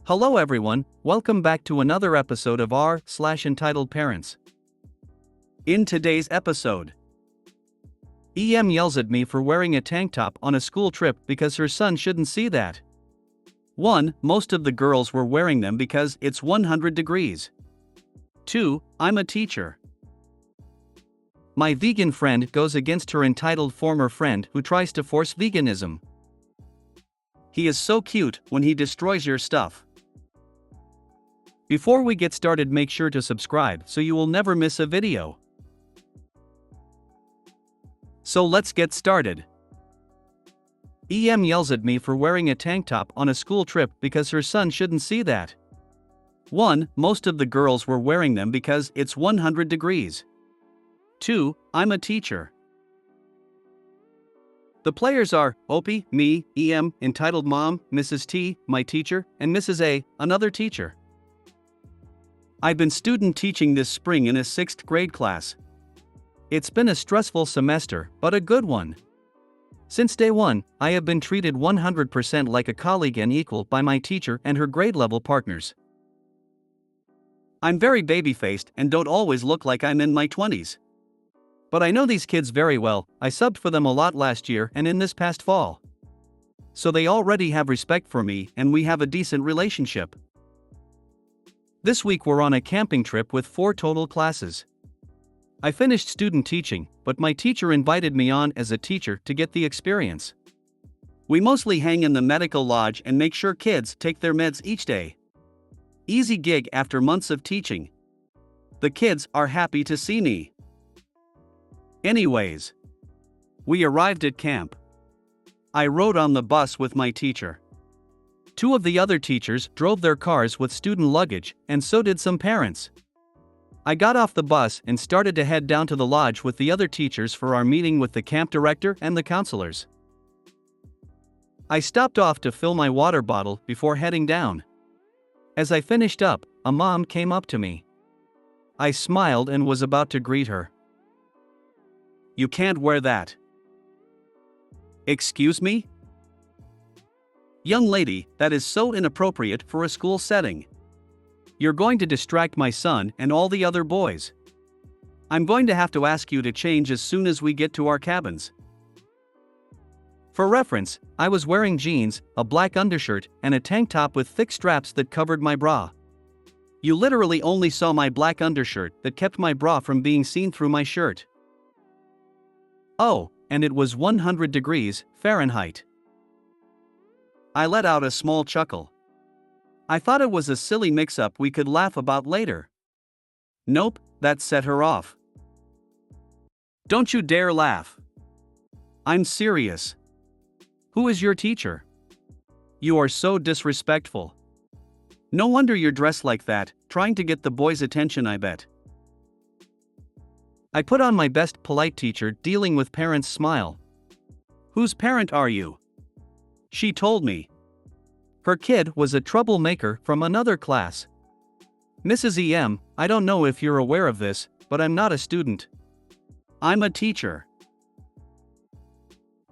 Hello everyone, welcome back to another episode of r/Entitled Parents. In today's episode, EM yells at me for wearing a tank top on a school trip because her son shouldn't see that. 1. Most of the girls were wearing them because it's 100 degrees. 2. I'm a teacher. My vegan friend goes against her entitled former friend who tries to force veganism. He is so cute when he destroys your stuff. Before we get started, make sure to subscribe so you will never miss a video. So let's get started. EM yells at me for wearing a tank top on a school trip because her son shouldn't see that. 1. Most of the girls were wearing them because it's 100 degrees. 2. I'm a teacher. The players are Opie, me, EM, entitled mom, Mrs. T, my teacher, and Mrs. A, another teacher. I've been student teaching this spring in a 6th grade class. It's been a stressful semester, but a good one. Since day one, I have been treated 100% like a colleague and equal by my teacher and her grade level partners. I'm very baby-faced and don't always look like I'm in my 20s. But I know these kids very well. I subbed for them a lot last year and in this past fall. So they already have respect for me and we have a decent relationship. This week we're on a camping trip with 4 total classes. I finished student teaching, but my teacher invited me on as a teacher to get the experience. We mostly hang in the medical lodge and make sure kids take their meds each day. Easy gig after months of teaching. The kids are happy to see me. Anyways, we arrived at camp. I rode on the bus with my teacher. 2 of the other teachers drove their cars with student luggage, and so did some parents. I got off the bus and started to head down to the lodge with the other teachers for our meeting with the camp director and the counselors. I stopped off to fill my water bottle before heading down. As I finished up, a mom came up to me. I smiled and was about to greet her. "You can't wear that." "Excuse me?" "Young lady, that is so inappropriate for a school setting. You're going to distract my son and all the other boys. I'm going to have to ask you to change as soon as we get to our cabins." For reference, I was wearing jeans, a black undershirt, and a tank top with thick straps that covered my bra. You literally only saw my black undershirt that kept my bra from being seen through my shirt. Oh, and it was 100 degrees Fahrenheit. I let out a small chuckle. I thought it was a silly mix-up we could laugh about later. Nope, that set her off. "Don't you dare laugh. I'm serious. Who is your teacher? You are so disrespectful. No wonder you're dressed like that, trying to get the boys' attention, I bet." I put on my best polite teacher dealing with parents smile. "Whose parent are you?" She told me. Her kid was a troublemaker from another class. "Mrs. EM, I don't know if you're aware of this, but I'm not a student. I'm a teacher.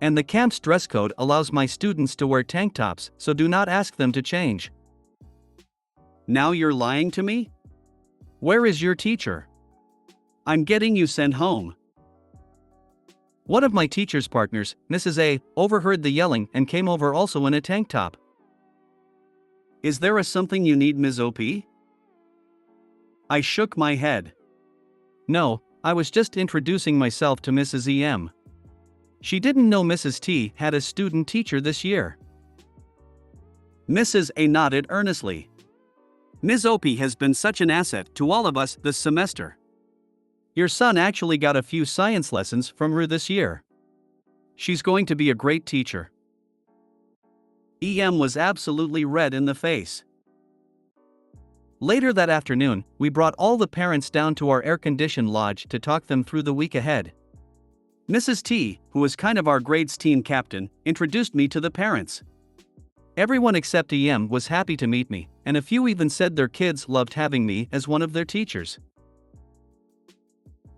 And the camp's dress code allows my students to wear tank tops, so do not ask them to change." Now you're lying to me? Where is your teacher? I'm getting you sent home. One of my teacher's partners, Mrs. A, overheard the yelling and came over also in a tank top. "Is there something you need, Ms. OP?" I shook my head. No, I was just introducing myself to Mrs. EM. She didn't know Mrs. T had a student teacher this year. Mrs. A nodded earnestly. "Ms. OP has been such an asset to all of us this semester. Your son actually got a few science lessons from her this year. She's going to be a great teacher." EM was absolutely red in the face. Later that afternoon, we brought all the parents down to our air-conditioned lodge to talk them through the week ahead. Mrs. T, who is kind of our grades team captain, introduced me to the parents. Everyone except EM was happy to meet me, and a few even said their kids loved having me as one of their teachers.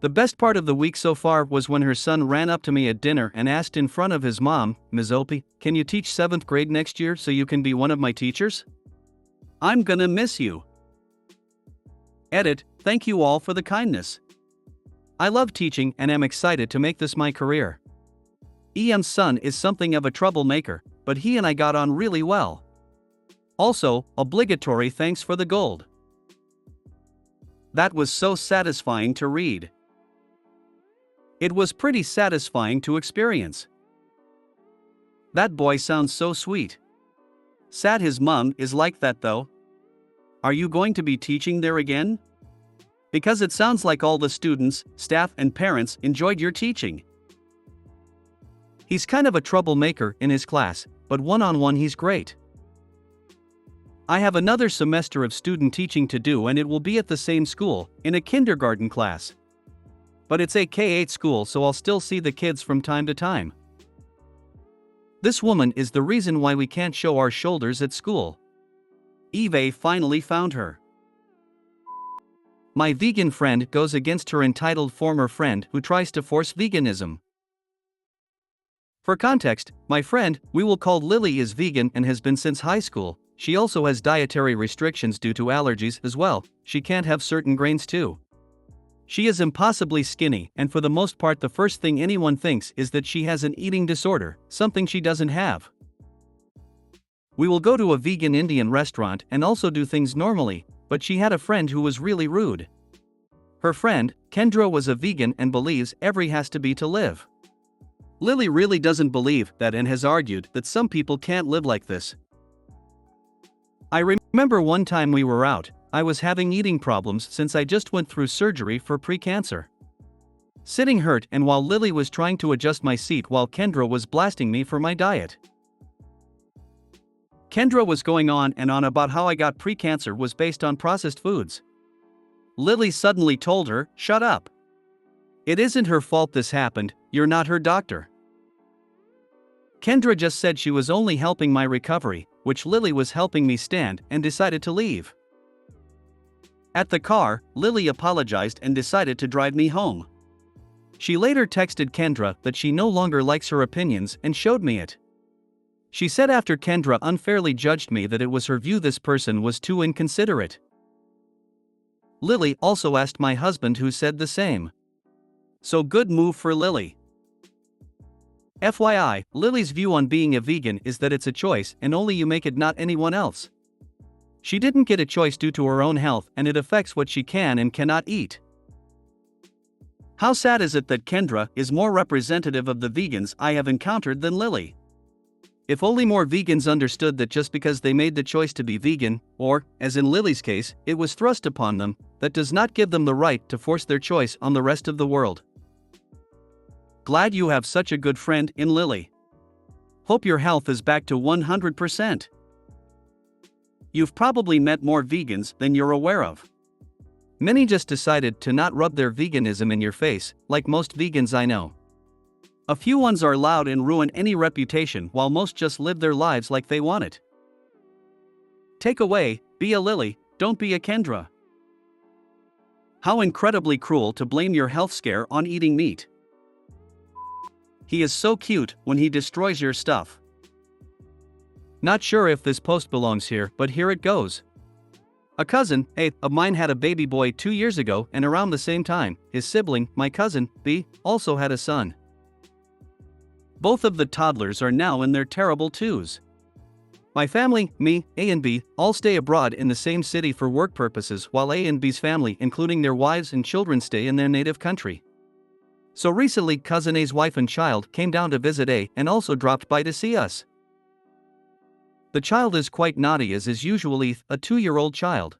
The best part of the week so far was when her son ran up to me at dinner and asked in front of his mom, "Ms. Opie, can you teach 7th grade next year so you can be one of my teachers?" I'm gonna miss you. Edit, thank you all for the kindness. I love teaching and am excited to make this my career. EM's son is something of a troublemaker, but he and I got on really well. Also, obligatory thanks for the gold. That was so satisfying to read. It was pretty satisfying to experience. That boy sounds so sweet. Sad his mom is like that though. Are you going to be teaching there again? Because it sounds like all the students, staff, and parents enjoyed your teaching. He's kind of a troublemaker in his class, but one-on-one he's great. I have another semester of student teaching to do and it will be at the same school, in a kindergarten class. But it's a K-8 school, so I'll still see the kids from time to time. This woman is the reason why we can't show our shoulders at school. Eve finally found her. My vegan friend goes against her entitled former friend who tries to force veganism. For context, my friend, we will call Lily, is vegan and has been since high school. She also has dietary restrictions due to allergies as well. She can't have certain grains too. She is impossibly skinny, and for the most part the first thing anyone thinks is that she has an eating disorder, something she doesn't have. We will go to a vegan Indian restaurant and also do things normally, but she had a friend who was really rude. Her friend, Kendra, was a vegan and believes every has to be to live. Lily really doesn't believe that and has argued that some people can't live like this. I remember one time we were out, I was having eating problems since I just went through surgery for pre-cancer. Sitting hurt, and while Lily was trying to adjust my seat while Kendra was blasting me for my diet. Kendra was going on and on about how I got pre-cancer was based on processed foods. Lily suddenly told her, "Shut up. It isn't her fault this happened, you're not her doctor." Kendra just said she was only helping my recovery, which Lily was helping me stand, and decided to leave. At the car, Lily apologized and decided to drive me home. She later texted Kendra that she no longer likes her opinions and showed me it. She said after Kendra unfairly judged me that it was her view this person was too inconsiderate. Lily also asked my husband, who said the same. So good move for Lily. FYI, Lily's view on being a vegan is that it's a choice and only you make it, not anyone else. She didn't get a choice due to her own health and it affects what she can and cannot eat. How sad is it that Kendra is more representative of the vegans I have encountered than Lily? If only more vegans understood that just because they made the choice to be vegan, or, as in Lily's case, it was thrust upon them, that does not give them the right to force their choice on the rest of the world. Glad you have such a good friend in Lily. Hope your health is back to 100%. You've probably met more vegans than you're aware of. Many just decided to not rub their veganism in your face, like most vegans I know. A few ones are loud and ruin any reputation, while most just live their lives like they want it. Takeaway: be a Lily, don't be a Kendra. How incredibly cruel to blame your health scare on eating meat. He is so cute when he destroys your stuff. Not sure if this post belongs here, but here it goes. A cousin, A, of mine had a baby boy 2 years ago, and around the same time, his sibling, my cousin, B, also had a son. Both of the toddlers are now in their terrible twos. My family, me, A and B, all stay abroad in the same city for work purposes, while A and B's family, including their wives and children, stay in their native country. So recently, cousin A's wife and child came down to visit A and also dropped by to see us. The child is quite naughty, as is usually a 2-year-old child.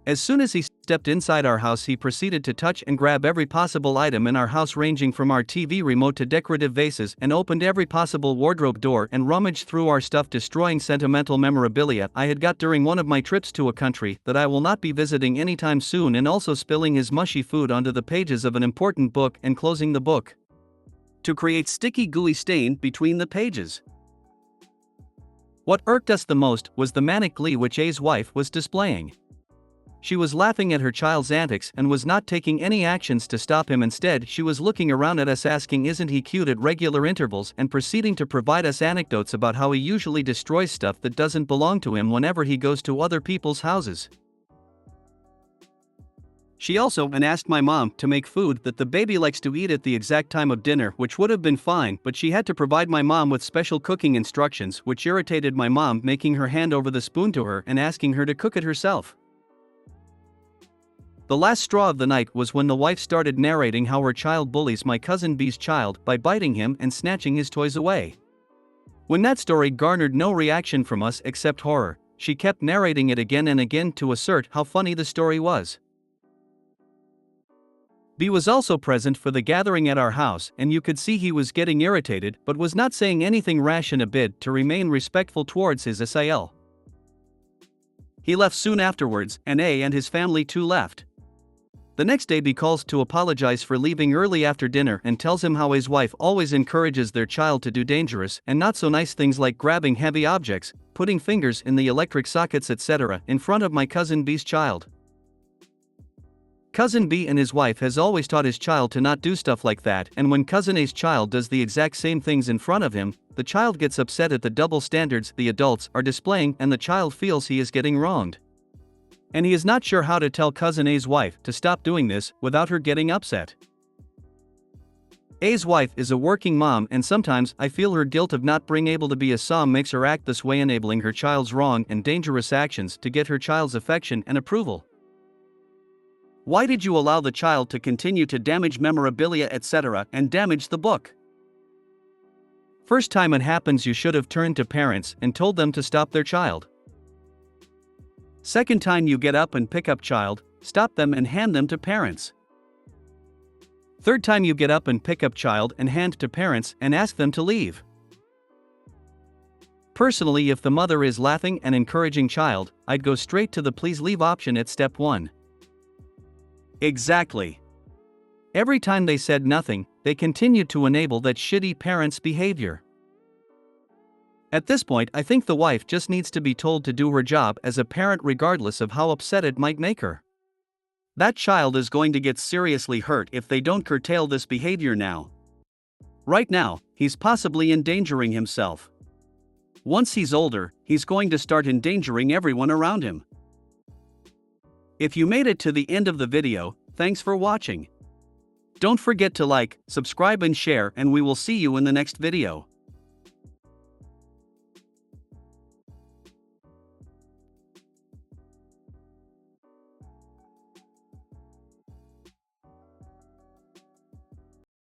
As soon as he stepped inside our house, he proceeded to touch and grab every possible item in our house, ranging from our TV remote to decorative vases, and opened every possible wardrobe door and rummaged through our stuff, destroying sentimental memorabilia I had got during one of my trips to a country that I will not be visiting anytime soon, and also spilling his mushy food onto the pages of an important book and closing the book to create sticky gooey stain between the pages. What irked us the most was the manic glee which A's wife was displaying. She was laughing at her child's antics and was not taking any actions to stop him. Instead, she was looking around at us asking, "Isn't he cute?" at regular intervals, and proceeding to provide us anecdotes about how he usually destroys stuff that doesn't belong to him whenever he goes to other people's houses. She also asked my mom to make food that the baby likes to eat at the exact time of dinner, which would have been fine, but she had to provide my mom with special cooking instructions, which irritated my mom, making her hand over the spoon to her and asking her to cook it herself. The last straw of the night was when the wife started narrating how her child bullies my cousin B's child by biting him and snatching his toys away. When that story garnered no reaction from us except horror, she kept narrating it again and again to assert how funny the story was. B was also present for the gathering at our house, and you could see he was getting irritated but was not saying anything rash in a bid to remain respectful towards his SIL. He left soon afterwards, and A and his family too left. The next day B calls to apologize for leaving early after dinner and tells him how his wife always encourages their child to do dangerous and not so nice things like grabbing heavy objects, putting fingers in the electric sockets, etc. in front of my cousin B's child. Cousin B and his wife has always taught his child to not do stuff like that, and when cousin A's child does the exact same things in front of him, the child gets upset at the double standards the adults are displaying and the child feels he is getting wronged. And he is not sure how to tell cousin A's wife to stop doing this without her getting upset. A's wife is a working mom, and sometimes I feel her guilt of not being able to be a som makes her act this way, enabling her child's wrong and dangerous actions to get her child's affection and approval. Why did you allow the child to continue to damage memorabilia, etc., and damage the book? First time it happens, you should have turned to parents and told them to stop their child. Second time you get up and pick up child, stop them and hand them to parents. Third time you get up and pick up child and hand to parents and ask them to leave. Personally, if the mother is laughing and encouraging child, I'd go straight to the please leave option at step 1. Exactly. Every time they said nothing, they continued to enable that shitty parents' behavior. At this point, I think the wife just needs to be told to do her job as a parent regardless of how upset it might make her. That child is going to get seriously hurt if they don't curtail this behavior now. Right now, he's possibly endangering himself. Once he's older, he's going to start endangering everyone around him. If you made it to the end of the video, thanks for watching. Don't forget to like, subscribe and share, and we will see you in the next video.